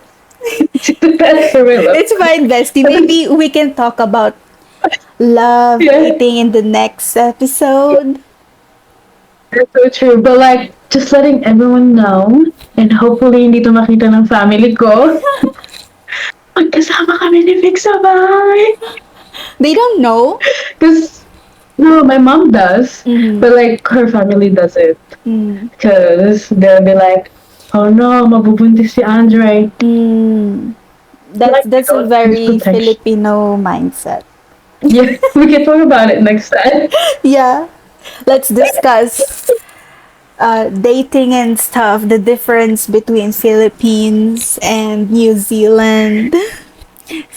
Didn't answer my love It's life. fine, bestie. Maybe we can talk about love Yeah, dating in the next episode. that's so true. But like, just letting everyone know, and hopefully hindi to makita ng family ko, magkasama kami ni Vic sa bahay. They don't know. Because, no, my mom does, Mm-hmm. but like, her family doesn't. Mm. Because they'll be like, oh no, mabubuntis si Andre. Mm. So like, we That's a don't use very protection. Filipino mindset. Yeah, we can talk about it next time. Yeah. Let's discuss dating and stuff, the difference between Philippines and New Zealand.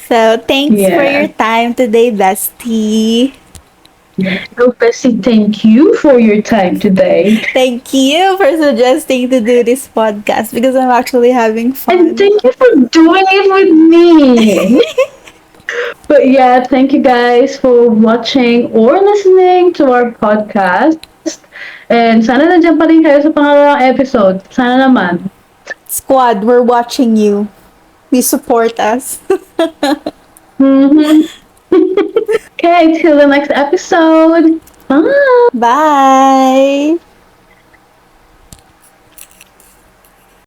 So, thanks for your Yeah. time today, bestie. So, Bessie, thank you for your time today. Thank you for suggesting to do this podcast because I'm actually having And fun. thank you for doing it with me. But yeah, thank you guys for watching or listening to our podcast. And sana nandiyan pa rin kayo sa pangalawang episode. Sana naman. Squad, we're watching you. You support us. Mm-hmm. Okay, till the next episode. Bye. Bye.